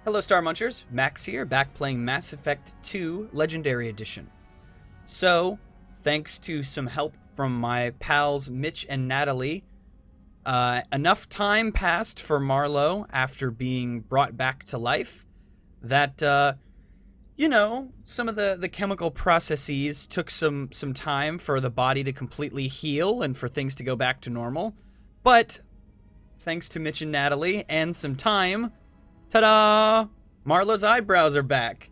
Hello, StarMunchers. Max here, back playing Mass Effect 2 Legendary Edition. So, thanks to some help from my pals Mitch and Natalie, enough time passed for Marlowe after being brought back to life that, some of the chemical processes took some time for the body to completely heal and for things to go back to normal. But, thanks to Mitch and Natalie and some time, ta-da! Marlowe's eyebrows are back.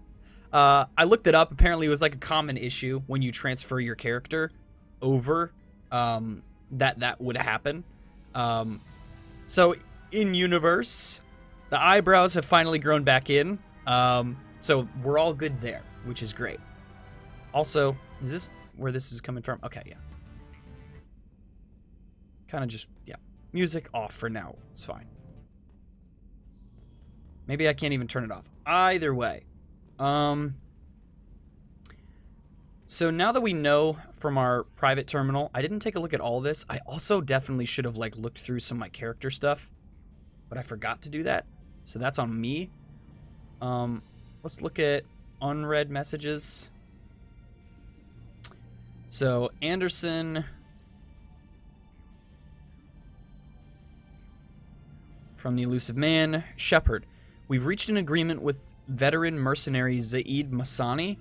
I looked it up. Apparently, it was like a common issue when you transfer your character over. That would happen. So in universe, the eyebrows have finally grown back in. So we're all good there, which is great. Also, is this where this is coming from? Okay, yeah. Kind of just, yeah. Music off for now. It's fine. Maybe I can't even turn it off. Either way. So now that we know from our private terminal, I didn't take a look at all this. I also definitely should have looked through some of my character stuff, but I forgot to do that. So that's on me. Let's look at unread messages. So Anderson from the Elusive Man, Shepard. We've reached an agreement with veteran mercenary Zaid Masani.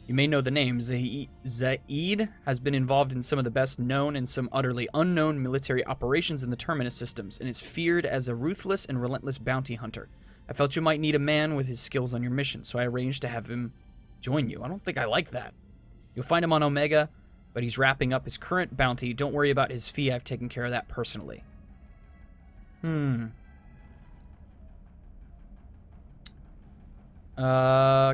You may know the name. Zaid has been involved in some of the best known and some utterly unknown military operations in the Terminus systems, and is feared as a ruthless and relentless bounty hunter. I felt you might need a man with his skills on your mission, so I arranged to have him join you. I don't think I like that. You'll find him on Omega, but he's wrapping up his current bounty. Don't worry about his fee. I've taken care of that personally.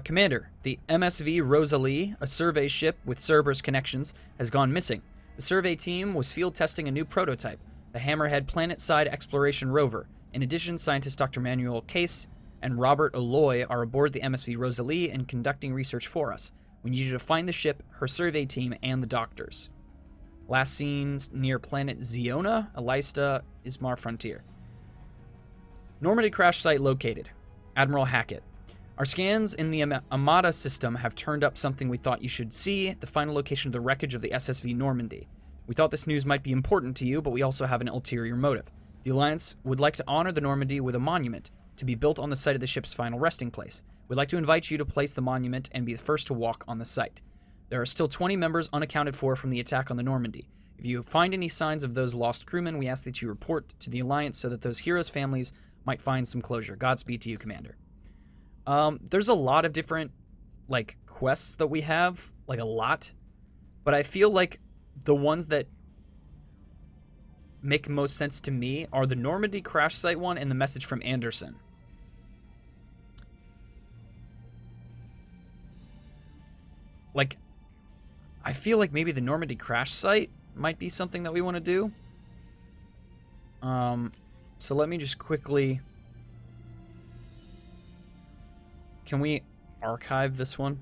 Commander, the MSV Rosalie, a survey ship with Cerberus connections, has gone missing. The survey team was field testing a new prototype, the Hammerhead planet-side exploration rover. In addition, scientists Dr. Manuel Case and Robert Alloy are aboard the MSV Rosalie and conducting research for us. We need you to find the ship, her survey team, and the doctors. Last seen near planet Ziona, Elista, Ismar Frontier. Normandy crash site located. Admiral Hackett. Our scans in the Amada system have turned up something we thought you should see, the final location of the wreckage of the SSV Normandy. We thought this news might be important to you, but we also have an ulterior motive. The Alliance would like to honor the Normandy with a monument to be built on the site of the ship's final resting place. We'd like to invite you to place the monument and be the first to walk on the site. There are still 20 members unaccounted for from the attack on the Normandy. If you find any signs of those lost crewmen, we ask that you report to the Alliance so that those heroes' families might find some closure. Godspeed to you, Commander. There's a lot of different, quests that we have, a lot, but I feel like the ones that make most sense to me are the Normandy crash site one and the message from Anderson. I feel like maybe the Normandy crash site might be something that we want to do. So let me just quickly... Can we archive this one?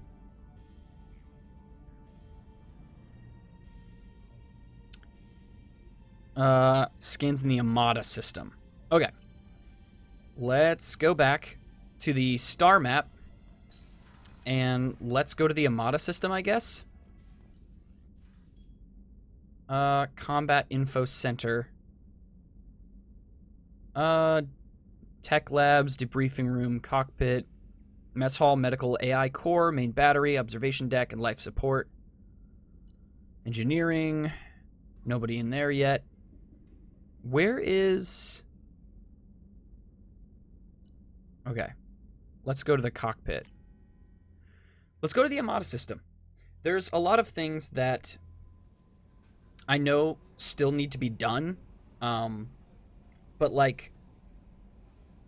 Scans in the Amada system. Okay. Let's go back to the star map. And let's go to the Amada system, I guess. Combat Info Center. Tech Labs, Debriefing Room, Cockpit. Mess Hall, Medical AI Core, Main Battery, Observation Deck, and Life Support. Engineering. Nobody in there yet. Where is... Okay. Let's go to the cockpit. Let's go to the Amada system. There's a lot of things that I know still need to be done. But,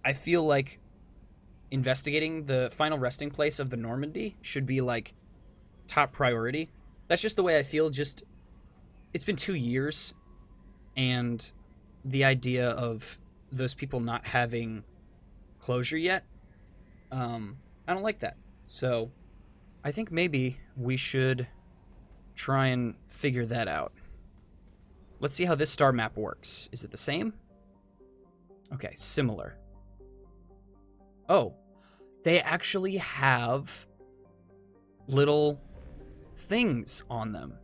I feel like investigating the final resting place of the Normandy should be, top priority. That's just the way I feel. It's been 2 years, and the idea of those people not having closure yet, I don't like that. So, I think maybe we should try and figure that out. Let's see how this star map works. Is it the same? Okay, similar. Oh, They actually have little things on them.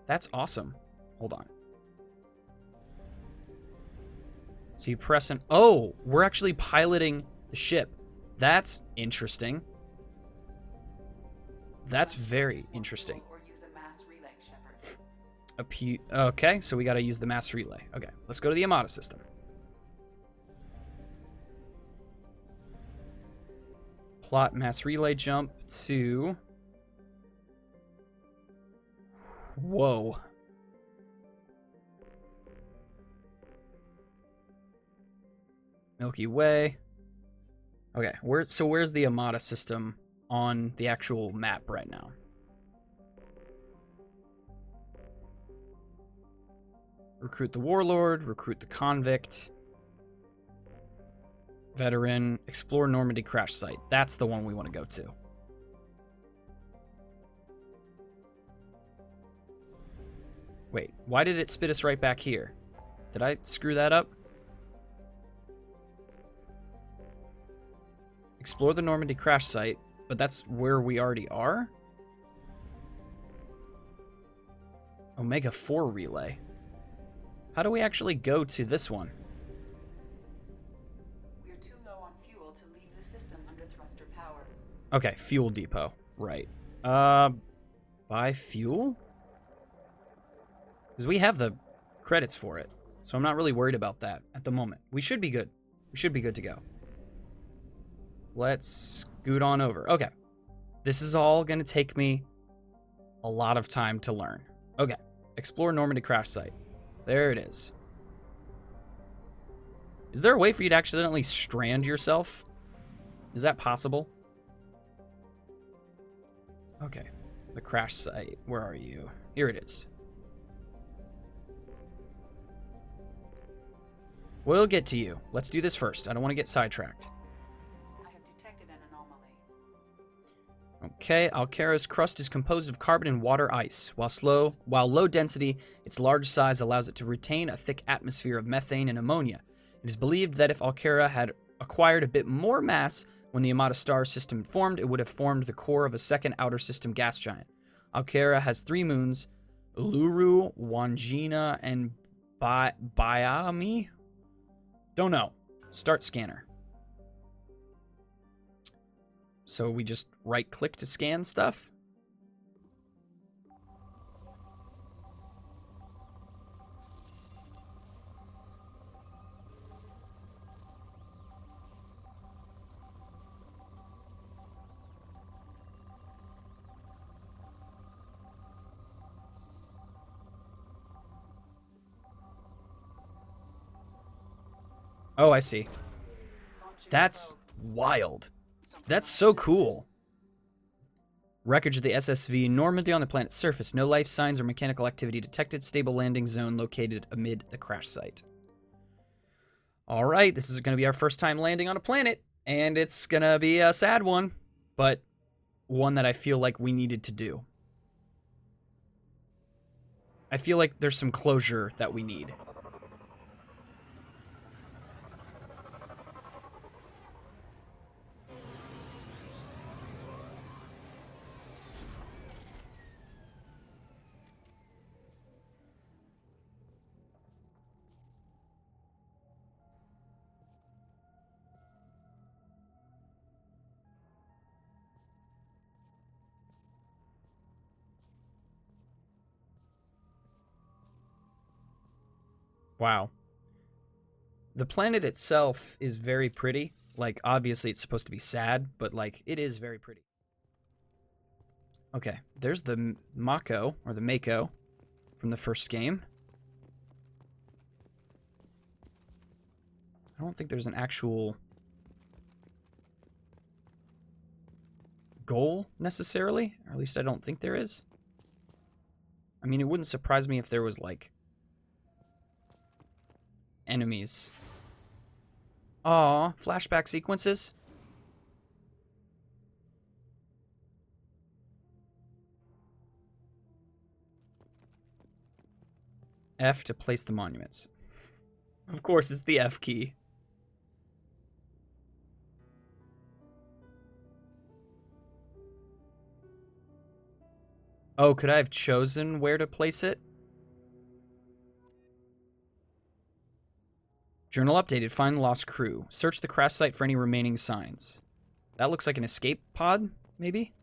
That's awesome. Hold on. So you press an... Oh, we're actually piloting the ship. That's interesting. That's very interesting. Okay, so we got to use the mass relay. Okay, let's go to the Amada system. Plot mass relay jump to... Whoa. Milky Way. Okay, where's the Amada system on the actual map right now? Recruit the Warlord, recruit the Convict, Veteran, explore Normandy crash site. That's the one we want to go to. Wait, why did it spit us right back here? Did I screw that up? Explore the Normandy crash site, but that's where we already are? Omega 4 relay. How do we actually go to this one? We're too low on fuel to leave the system under thruster power. Okay, fuel depot. Right. Buy fuel? Because we have the credits for it. So I'm not really worried about that at the moment. We should be good. We should be good to go. Let's scoot on over. Okay. This is all going to take me a lot of time to learn. Okay. Explore Normandy crash site. There it is. Is there a way for you to accidentally strand yourself? Is that possible? Okay. The crash site. Where are you? Here it is. We'll get to you. Let's do this first. I don't want to get sidetracked. I have detected an anomaly. Okay, Alcara's crust is composed of carbon and water ice. While low density, its large size allows it to retain a thick atmosphere of methane and ammonia. It is believed that if Alcara had acquired a bit more mass when the Amada star system formed, it would have formed the core of a second outer system gas giant. Alcara has 3 moons, Uluru, Wangina, and Bayami? Don't know. Start scanner. So we just right-click to scan stuff? Oh, I see. That's wild. That's so cool. Wreckage of the SSV Normandy on the planet's surface. No life signs or mechanical activity detected. Stable landing zone located amid the crash site. All right, this is going to be our first time landing on a planet, and it's going to be a sad one, but one that I feel like we needed to do. I feel like there's some closure that we need. Wow. The planet itself is very pretty. Like, obviously it's supposed to be sad, but, like, it is very pretty. Okay, there's the Mako, or the Mako, from the first game. I don't think there's an actual goal, necessarily. Or at least I don't think there is. I mean, it wouldn't surprise me if there was, like, enemies. Aw, flashback sequences? F to place the monuments. Of course, it's the F key. Oh, could I have chosen where to place it? Journal updated. Find the lost crew. Search the crash site for any remaining signs. That looks like an escape pod, maybe?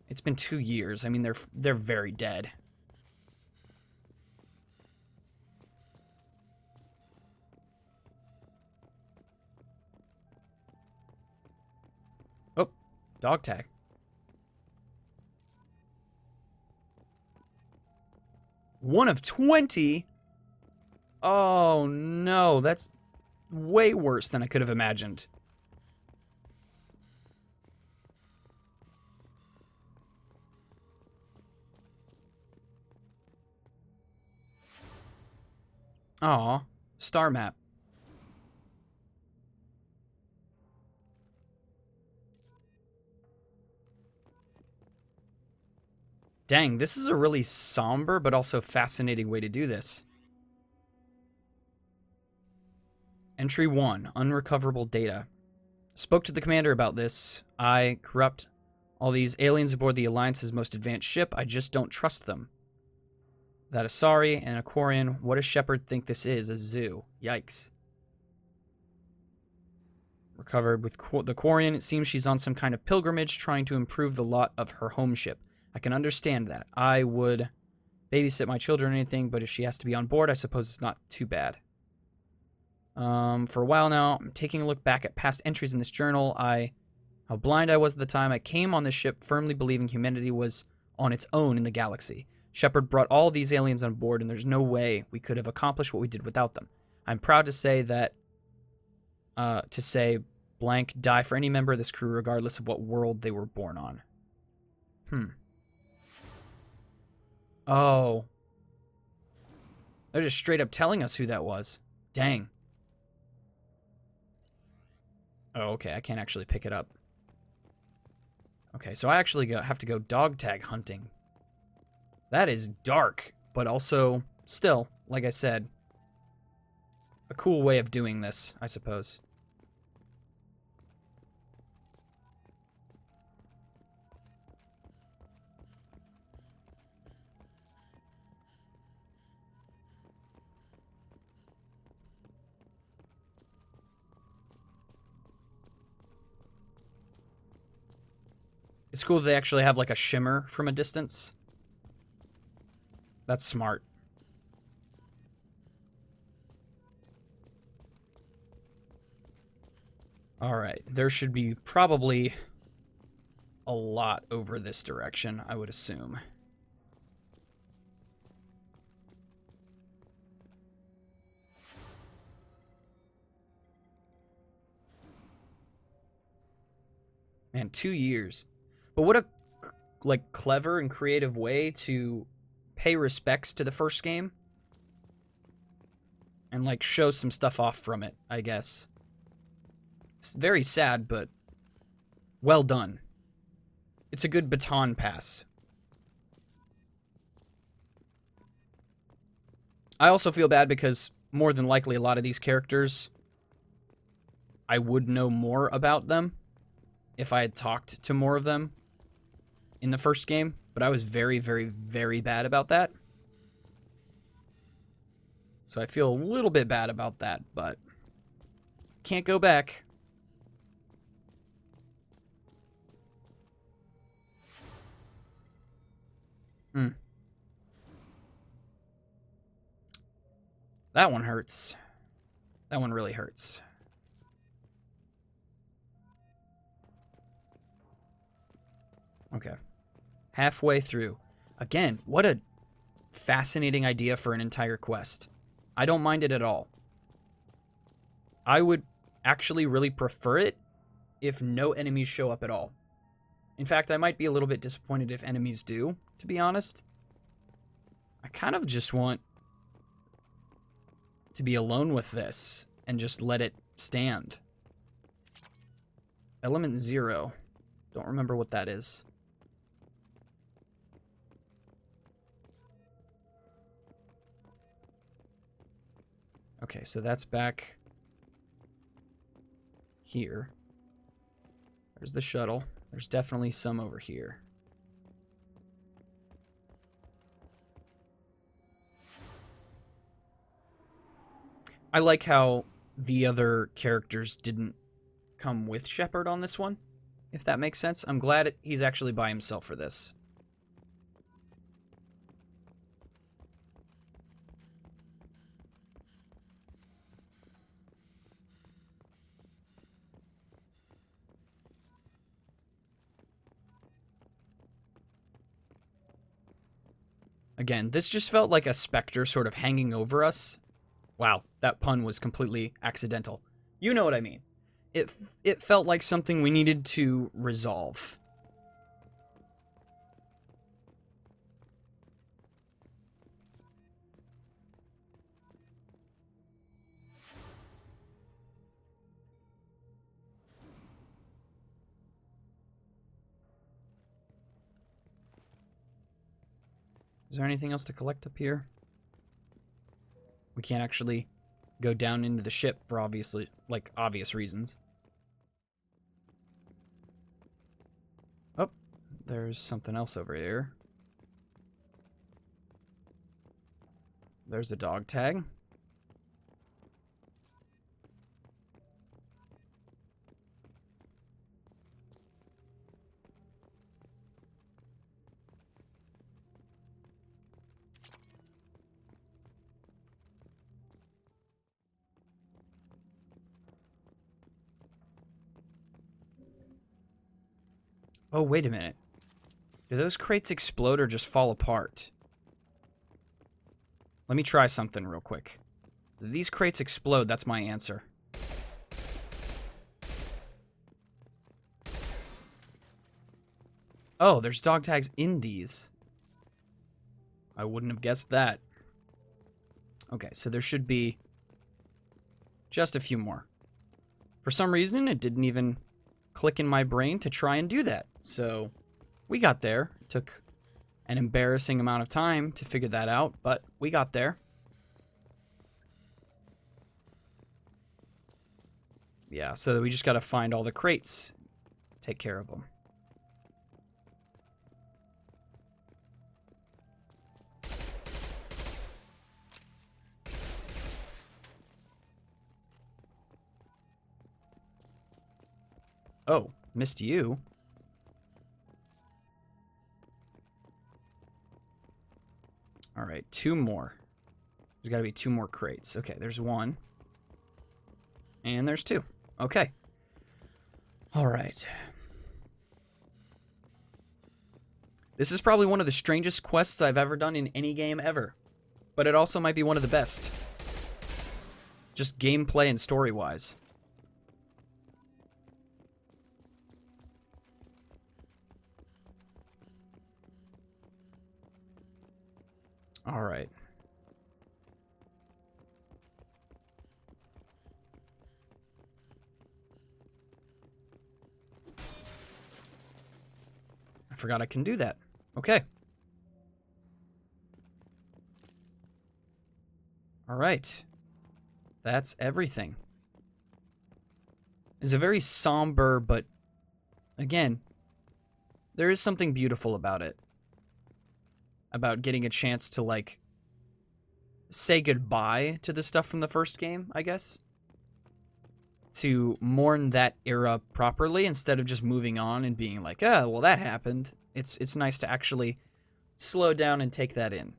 It's been 2 years. I mean, they're very dead. Oh, dog tag. One of 20? Oh, no. That's way worse than I could have imagined. Aw, star map. Dang, this is a really somber but also fascinating way to do this. Entry 1, unrecoverable data. Spoke to the commander about this. I corrupt all these aliens aboard the Alliance's most advanced ship. I just don't trust them. That Asari and a Quarian. What does Shepard think this is? A zoo. Yikes. Recovered with the Quarian. It seems she's on some kind of pilgrimage trying to improve the lot of her home ship. I can understand that. I would babysit my children or anything, but if she has to be on board, I suppose it's not too bad. For a while now, I'm taking a look back at past entries in this journal. How blind I was at the time. I came on this ship firmly believing humanity was on its own in the galaxy. Shepard brought all these aliens on board, and there's no way we could have accomplished what we did without them. I'm proud to say that, blank, die for any member of this crew, regardless of what world they were born on. Oh. They're just straight up telling us who that was. Dang. Oh, okay, I can't actually pick it up. Okay, so I actually have to go dog tag hunting. That is dark, but also, still, like I said, a cool way of doing this, I suppose. It's cool that they actually have like a shimmer from a distance. That's smart. Alright, there should be probably a lot over this direction, I would assume. Man, 2 years. But what a like clever and creative way to pay respects to the first game and like show some stuff off from it, I guess. It's very sad, but well done. It's a good baton pass. I also feel bad because more than likely a lot of these characters I would know more about them if I had talked to more of them in the first game, but I was very, very, very bad about that. So I feel a little bit bad about that, but can't go back. That one hurts. That one really hurts. Okay. Halfway through. Again, what a fascinating idea for an entire quest. I don't mind it at all. I would actually really prefer it if no enemies show up at all. In fact, I might be a little bit disappointed if enemies do, to be honest. I kind of just want to be alone with this and just let it stand. Element 0. Don't remember what that is. Okay, so that's back here. There's the shuttle. There's definitely some over here. I like how the other characters didn't come with Shepard on this one, if that makes sense. I'm glad he's actually by himself for this. Again, this just felt like a specter sort of hanging over us. Wow, that pun was completely accidental. You know what I mean. It felt like something we needed to resolve. Is there anything else to collect up here? We can't actually go down into the ship for obvious reasons. Oh, there's something else over here. There's a dog tag. Oh, wait a minute. Do those crates explode or just fall apart? Let me try something real quick. If these crates explode, that's my answer. Oh, there's dog tags in these. I wouldn't have guessed that. Okay, so there should be just a few more. For some reason, it didn't even click in my brain to try and do that. So we got there. It took an embarrassing amount of time to figure that out, but we got there. Yeah, so we just got to find all the crates, take care of them. Oh, missed you. All right, two more. There's got to be two more crates. Okay, there's one. And there's two. Okay. All right. This is probably one of the strangest quests I've ever done in any game ever. But it also might be one of the best. Just gameplay and story-wise. All right. I forgot I can do that. Okay. All right. That's everything. It's a very somber, but again, there is something beautiful about it. About getting a chance to, like, say goodbye to the stuff from the first game, I guess. To mourn that era properly instead of just moving on and being like, oh, well, that happened. It's nice to actually slow down and take that in.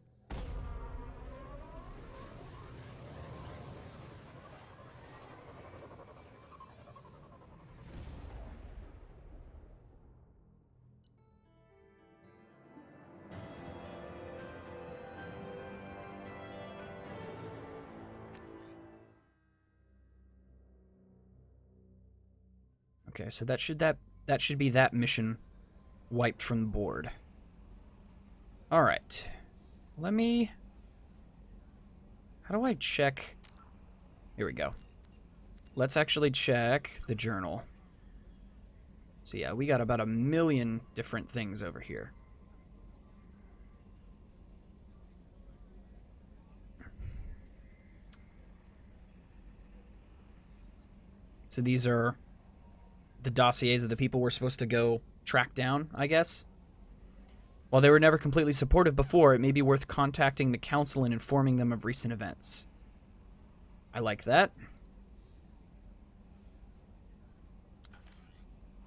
Okay, so that should be that mission wiped from the board. All right. Let me... How do I check... Here we go. Let's actually check the journal. So yeah, we got about 1 million different things over here. So these are the dossiers of the people we're supposed to go track down, I guess. While they were never completely supportive before, it may be worth contacting the council and informing them of recent events. I like that.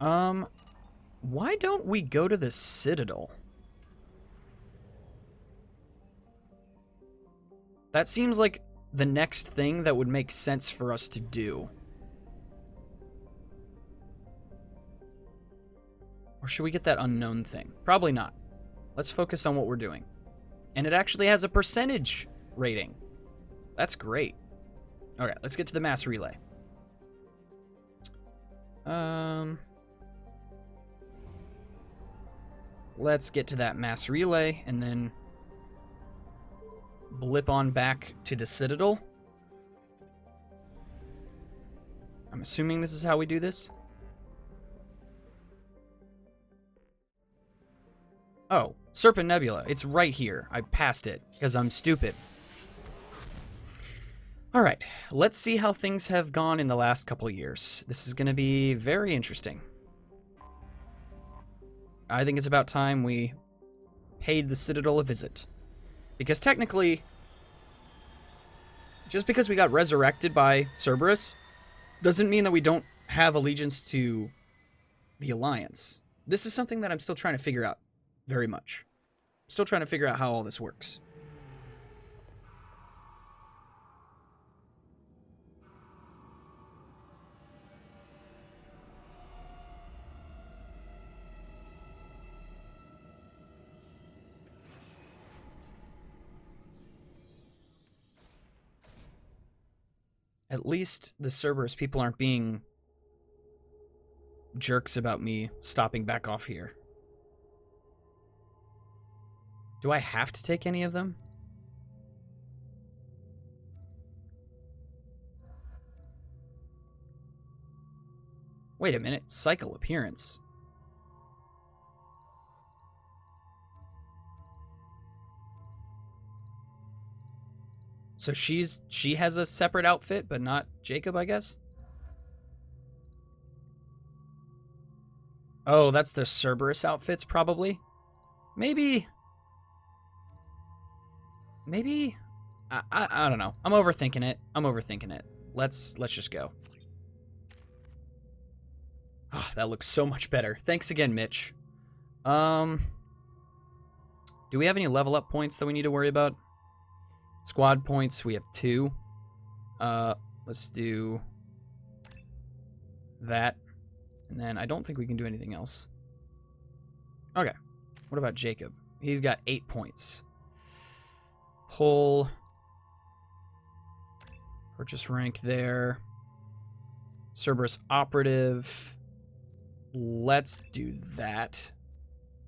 Why don't we go to the Citadel? That seems like the next thing that would make sense for us to do. Or should we get that unknown thing? Probably not. Let's focus on what we're doing. And it actually has a percentage rating. That's great. Okay, let's get to the mass relay. Let's get to that mass relay and then blip on back to the Citadel. I'm assuming this is how we do this. Oh, Serpent Nebula. It's right here. I passed it because I'm stupid. Alright, let's see how things have gone in the last couple years. This is going to be very interesting. I think it's about time we paid the Citadel a visit. Because technically, just because we got resurrected by Cerberus, doesn't mean that we don't have allegiance to the Alliance. This is something that I'm still trying to figure out very much. I'm still trying to figure out how all this works. At least the Cerberus people aren't being jerks about me stopping back off here. Do I have to take any of them? Wait a minute, cycle appearance. So she has a separate outfit, but not Jacob, I guess? Oh, that's the Cerberus outfits, probably? Maybe... I don't know. I'm overthinking it. Let's just go. Oh, that looks so much better. Thanks again, Mitch. Do we have any level up points that we need to worry about? Squad points, we have 2. Let's do that. And then I don't think we can do anything else. Okay. What about Jacob? He's got 8 points. Pull. Purchase rank there. Cerberus operative. Let's do that.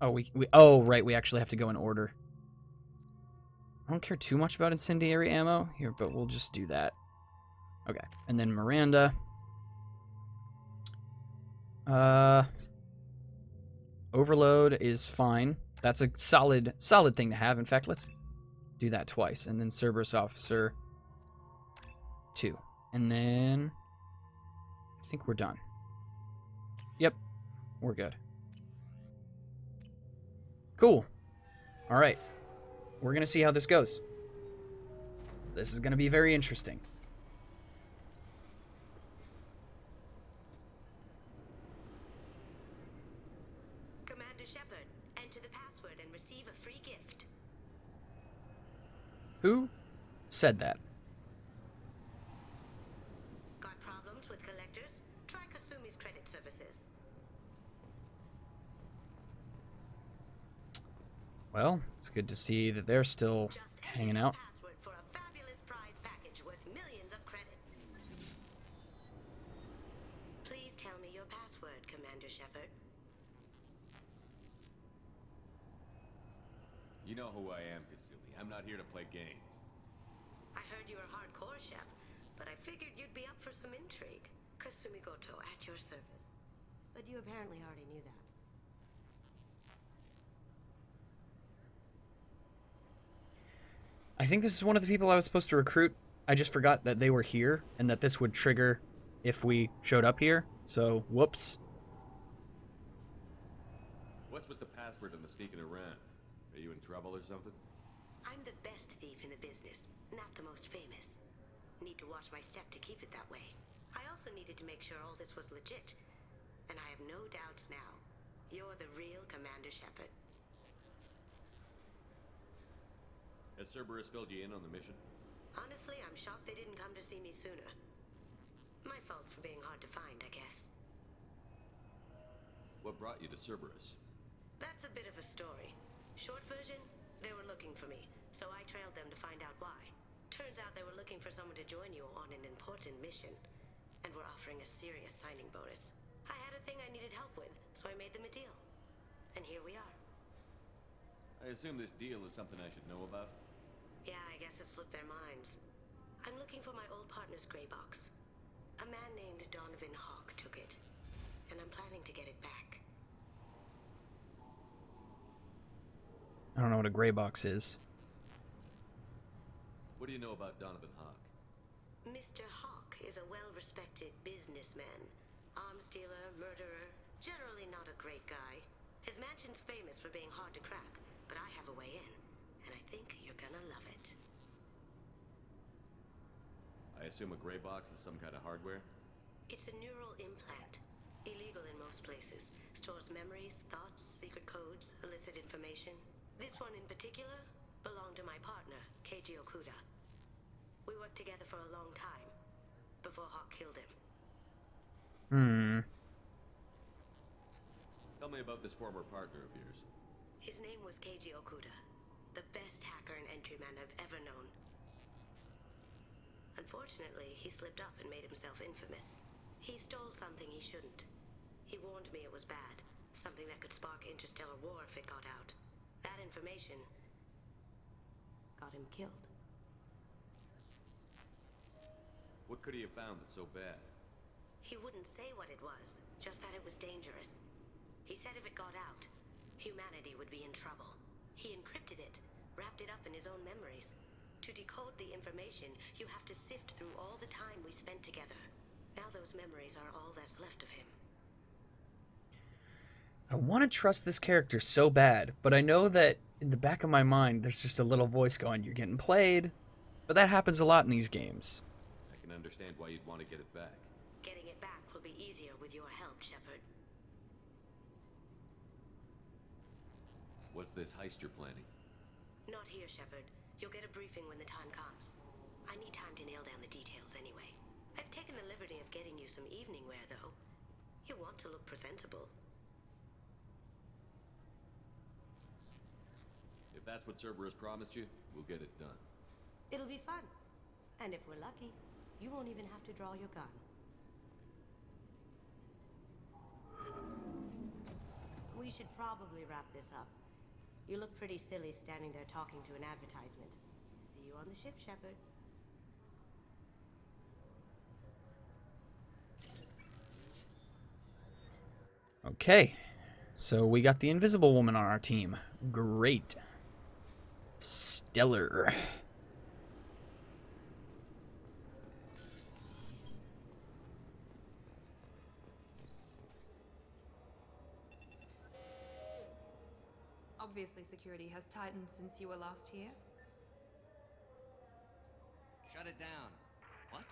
Oh, oh, right, we actually have to go in order. I don't care too much about incendiary ammo here, but we'll just do that. Okay, and then Miranda. Overload is fine. That's a solid thing to have. In fact, let's do that twice. And then Cerberus Officer 2. And then I think we're done. Yep, we're good. Cool. All right. We're going to see how this goes. This is going to be very interesting. Commander Shepard, enter the password and receive a free gift. Who said that? Got problems with collectors? Try Kasumi's credit services. Well, it's good to see that they're still hanging out. Password for a fabulous prize package worth millions of credit. Please tell me your password, Commander Shepard. You know who I am, Kasumi. I'm not here to play games. I heard you were hardcore, Shep, but I figured you'd be up for some intrigue. Kasumi Goto at your service. But you apparently already knew that. I think this is one of the people I was supposed to recruit. I just forgot that they were here and that this would trigger if we showed up here. So, whoops. What's with the password and the sneaking around? Are you in trouble or something? I'm the best thief in the business, not the most famous. Need to watch my step to keep it that way. I also needed to make sure all this was legit. And I have no doubts now. You're the real Commander Shepard. Has Cerberus filled you in on the mission? Honestly, I'm shocked they didn't come to see me sooner. My fault for being hard to find, I guess. What brought you to Cerberus? That's a bit of a story. Short version, they were looking for me, so I trailed them to find out why. Turns out they were looking for someone to join you on an important mission, and were offering a serious signing bonus. I had a thing I needed help with, so I made them a deal. And here we are. I assume this deal is something I should know about? Yeah, I guess it slipped their minds. I'm looking for my old partner's gray box. A man named Donovan Hawk took it, and I'm planning to get it back. I don't know what a gray box is. What do you know about Donovan Hawk? Mr. Hawk is a well-respected businessman. Arms dealer, murderer, generally not a great guy. His mansion's famous for being hard to crack, but I have a way in, and I think you're gonna love it. I assume a gray box is some kind of hardware? It's a neural implant. Illegal in most places. Stores memories, thoughts, secret codes, illicit information. This one in particular belonged to my partner, Keiji Okuda. We worked together for a long time, before Hawk killed him. Tell me about this former partner of yours. His name was Keiji Okuda, the best hacker and entryman I've ever known. Unfortunately, he slipped up and made himself infamous. He stole something he shouldn't. He warned me it was bad, something that could spark interstellar war if it got out. That information got him killed. What could he have found that's so bad? He wouldn't say what it was, just that it was dangerous. He said if it got out, humanity would be in trouble. He encrypted it, wrapped it up in his own memories. To decode the information, you have to sift through all the time we spent together. Now those memories are all that's left of him. I want to trust this character so bad, but I know that in the back of my mind, there's just a little voice going, "You're getting played." But that happens a lot in these games. I can understand why you'd want to get it back. Getting it back will be easier with your help, Shepard. What's this heist you're planning? Not here, Shepard. You'll get a briefing when the time comes. I need time to nail down the details anyway. I've taken the liberty of getting you some evening wear, though. You want to look presentable. If that's what Cerberus promised you, we'll get it done. It'll be fun. And if we're lucky, you won't even have to draw your gun. We should probably wrap this up. You look pretty silly standing there talking to an advertisement. See you on the ship, Shepard. Okay, so we got the Invisible Woman on our team. Great. Stellar. Obviously, security has tightened since you were last here. Shut it down. What?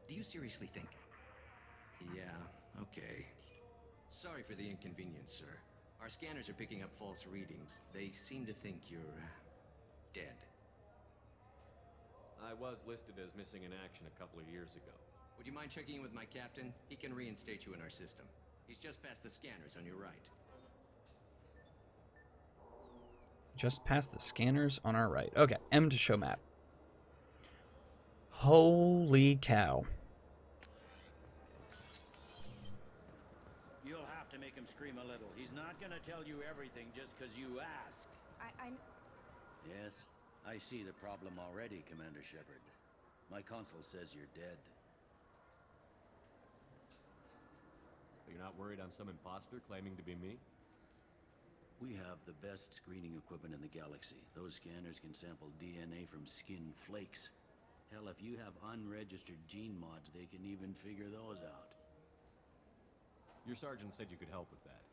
Do you seriously think? Yeah, okay. Sorry for the inconvenience, sir. Our scanners are picking up false readings. They seem to think you're dead. I was listed as missing in action a couple of years ago. Would you mind checking in with my captain? He can reinstate you in our system. He's just past the scanners on your right. Just past the scanners on our right. Okay, M to show map. Holy cow. You'll have to make him scream a little. He's not gonna tell you everything just because you ask. Yes, I see the problem already, Commander Shepard. My console says you're dead. You're not worried I'm some imposter claiming to be me? We have the best screening equipment in the galaxy. Those scanners can sample DNA from skin flakes. Hell, if you have unregistered gene mods, they can even figure those out. Your sergeant said you could help with that.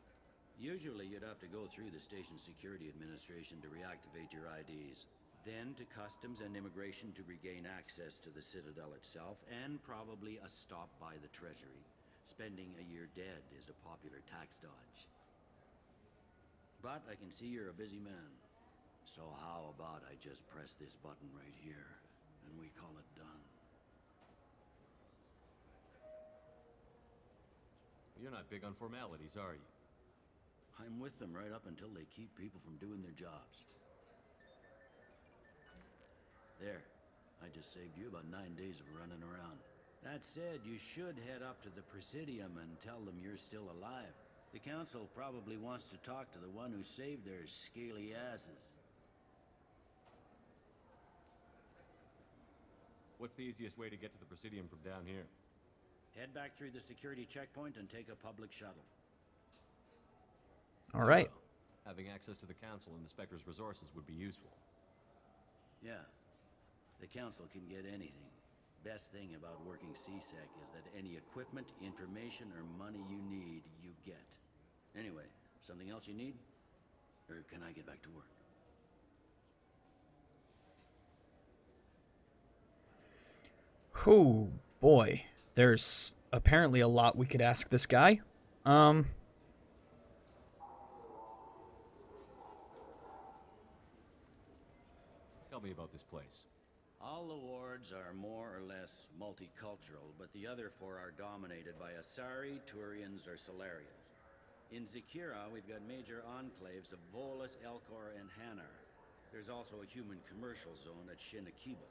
Usually, you'd have to go through the station security administration to reactivate your IDs. then to Customs and Immigration to regain access to the Citadel itself, and probably a stop by the Treasury. Spending a year dead is a popular tax dodge. But I can see you're a busy man. So how about I just press this button right here, and we call it done? You're not big on formalities, are you? I'm with them right up until they keep people from doing their jobs. There. I just saved you about 9 days of running around. That said, you should head up to the Presidium and tell them you're still alive. The Council probably wants to talk to the one who saved their scaly asses. What's the easiest way to get to the Presidium from down here? Head back through the security checkpoint and take a public shuttle. All right. Well, having access to the Council and the Spectre's resources would be useful. Yeah. The Council can get anything. Best thing about working CSEC is that any equipment, information, or money you need, you get. Anyway, something else you need? Or can I get back to work? Oh, boy. There's apparently a lot we could ask this guy. Tell me about this place. All the wards are more or less multicultural, but the other four are dominated by Asari, Turians, or Solarians. In Zakira, we've got major enclaves of Volus, Elcor, and Hanar. There's also a human commercial zone at Shinakiba.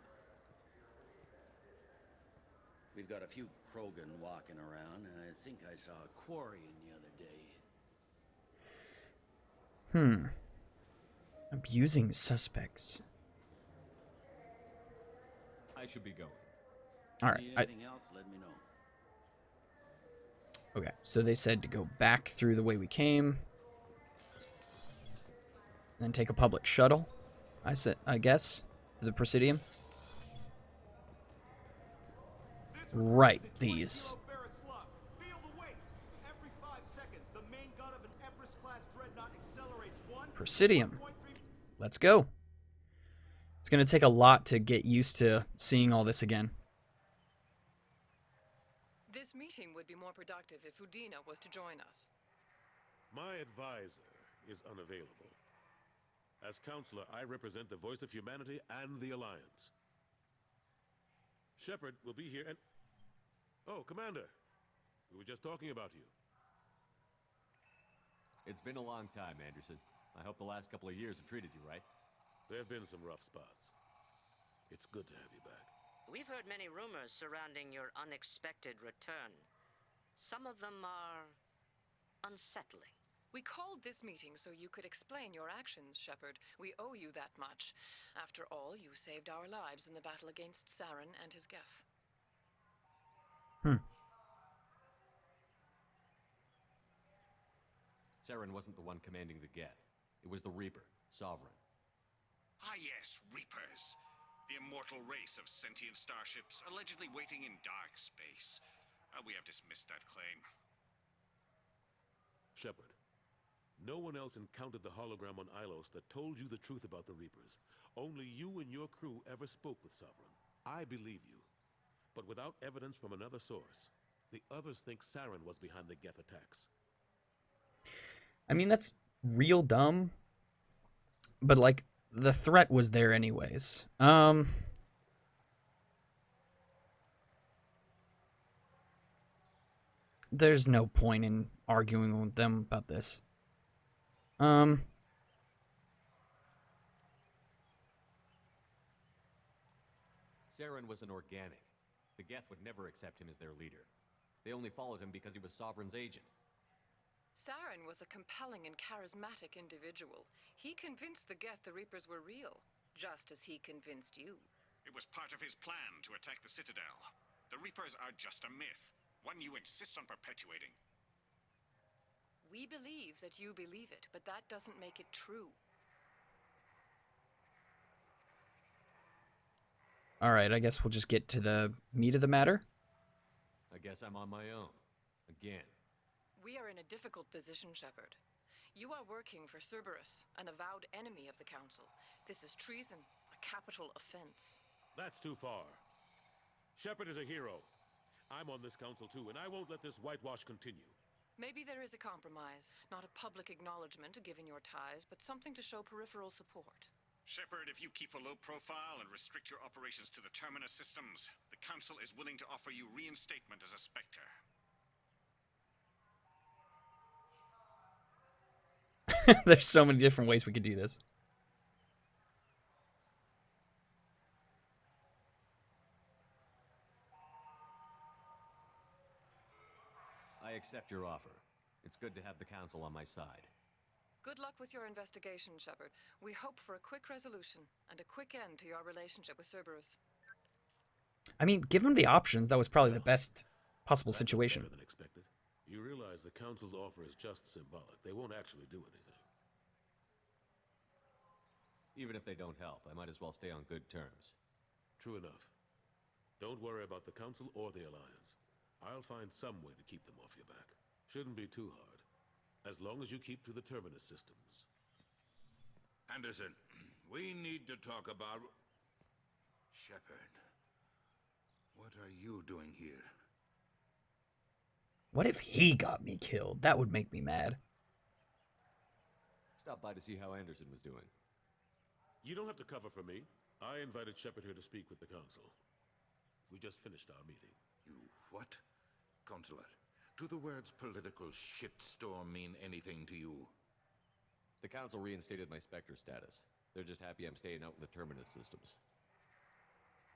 We've got a few Krogan walking around, and I think I saw a Quarian the other day. Abusing suspects. I should be going. All right. Need anything else, let me know. Okay, so they said to go back through the way we came. Then take a public shuttle. I guess, to the Presidium. Right, these. Presidium. Let's go. It's going to take a lot to get used to seeing all this again. This meeting would be more productive if Udina was to join us. My advisor is unavailable. As counselor, I represent the voice of humanity and the Alliance. Shepard will be here and... Oh, Commander. We were just talking about you. It's been a long time, Anderson. I hope the last couple of years have treated you right. There have been some rough spots. It's good to have you back. We've heard many rumors surrounding your unexpected return. Some of them are unsettling. We called this meeting so you could explain your actions, Shepard. We owe you that much. After all, you saved our lives in the battle against Saren and his Geth. Saren wasn't the one commanding the Geth. It was the Reaper, Sovereign. Ah yes, Reapers. The immortal race of sentient starships allegedly waiting in dark space. We have dismissed that claim. Shepard, no one else encountered the hologram on Ilos that told you the truth about the Reapers. Only you and your crew ever spoke with Sovereign. I believe you. But without evidence from another source, the others think Saren was behind the Geth attacks. I mean, that's real dumb. But, like, the threat was there anyways. There's no point in arguing with them about this. Saren was an organic. The Geth would never accept him as their leader. They only followed him because he was Sovereign's agent. Saren was a compelling and charismatic individual. He convinced the Geth the Reapers were real, just as he convinced you. It was part of his plan to attack the Citadel. The Reapers are just a myth, one you insist on perpetuating. We believe that you believe it, but that doesn't make it true. Alright, I guess we'll just get to the meat of the matter. I guess I'm on my own. Again. We are in a difficult position, Shepard. You are working for Cerberus, an avowed enemy of the Council. This is treason, a capital offense. That's too far. Shepard is a hero. I'm on this council too, and I won't let this whitewash continue. Maybe there is a compromise. Not a public acknowledgement given your ties, but something to show peripheral support. Shepard, if you keep a low profile and restrict your operations to the Terminus systems, the Council is willing to offer you reinstatement as a Spectre. There's so many different ways we could do this. I accept your offer. It's good to have the Council on my side. Good luck with your investigation, Shepard. We hope for a quick resolution and a quick end to your relationship with Cerberus. I mean, given the options, that was probably the best possible That's situation. better than expected. You realize the Council's offer is just symbolic. They won't actually do anything. Even if they don't help, I might as well stay on good terms. True enough. Don't worry about the Council or the Alliance. I'll find some way to keep them off your back. Shouldn't be too hard. As long as you keep to the Terminus systems. Anderson, we need to talk about... Shepard. What are you doing here? What if he got me killed? That would make me mad. Stop by to see how Anderson was doing. You don't have to cover for me. I invited Shepard here to speak with the Council. We just finished our meeting. You what? Consular, do the words political shitstorm mean anything to you? The Council reinstated my Spectre status. They're just happy I'm staying out in the Terminus systems.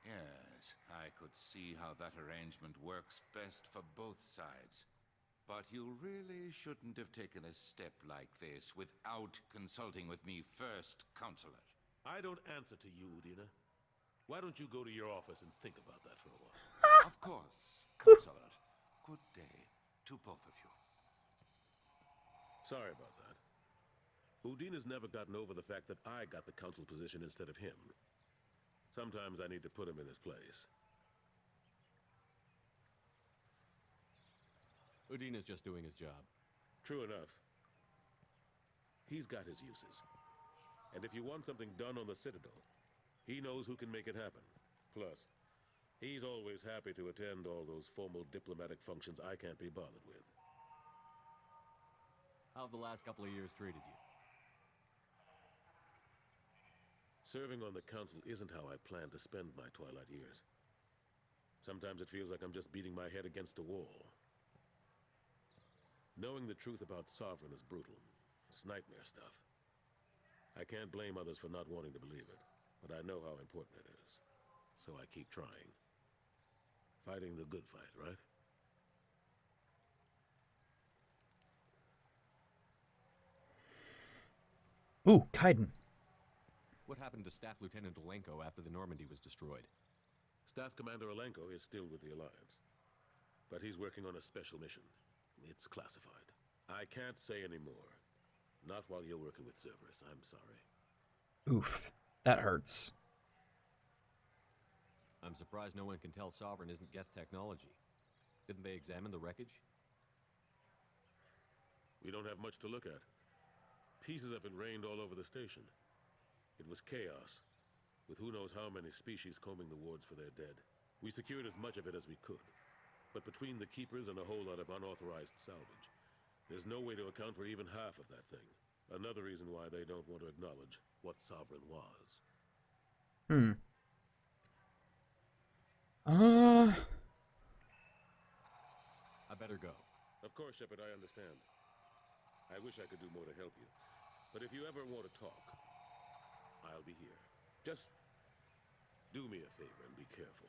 Yes, I could see how that arrangement works best for both sides. But you really shouldn't have taken a step like this without consulting with me first, Consular. I don't answer to you, Udina. Why don't you go to your office and think about that for a while? Of course, Consular. Good day to both of you. Sorry about that. Udina's never gotten over the fact that I got the Council position instead of him. Sometimes I need to put him in his place. Udina's just doing his job. True enough. He's got his uses. And if you want something done on the Citadel, he knows who can make it happen. Plus, he's always happy to attend all those formal diplomatic functions I can't be bothered with. How have the last couple of years treated you? Serving on the Council isn't how I plan to spend my twilight years. Sometimes it feels like I'm just beating my head against a wall. Knowing the truth about Sovereign is brutal. It's nightmare stuff. I can't blame others for not wanting to believe it, but I know how important it is. So I keep trying. Fighting the good fight, right? Ooh, Kaiden. What happened to Staff Lieutenant Alenko after the Normandy was destroyed? Staff Commander Alenko is still with the Alliance. But he's working on a special mission. It's classified. I can't say any more. Not while you're working with Cerberus, I'm sorry. Oof, that hurts. I'm surprised no one can tell Sovereign isn't Geth technology. Didn't they examine the wreckage? We don't have much to look at. Pieces of it rained all over the station. It was chaos, with who knows how many species combing the wards for their dead. We secured as much of it as we could. But between the Keepers and a whole lot of unauthorized salvage, there's no way to account for even half of that thing. Another reason why they don't want to acknowledge what Sovereign was. I better go. Of course, Shepard, I understand. I wish I could do more to help you. But if you ever want to talk, I'll be here. Just do me a favor and be careful.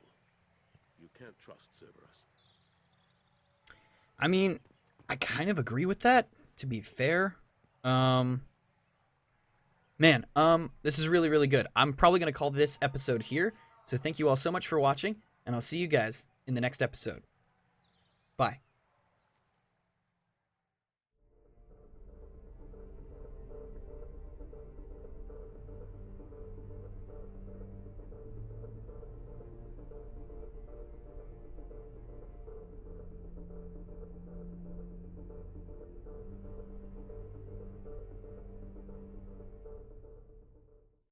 You can't trust Cerberus. I mean, I kind of agree with that, to be fair. Man, this is really, really good. I'm probably going to call this episode here. So thank you all so much for watching, and I'll see you guys in the next episode. Bye.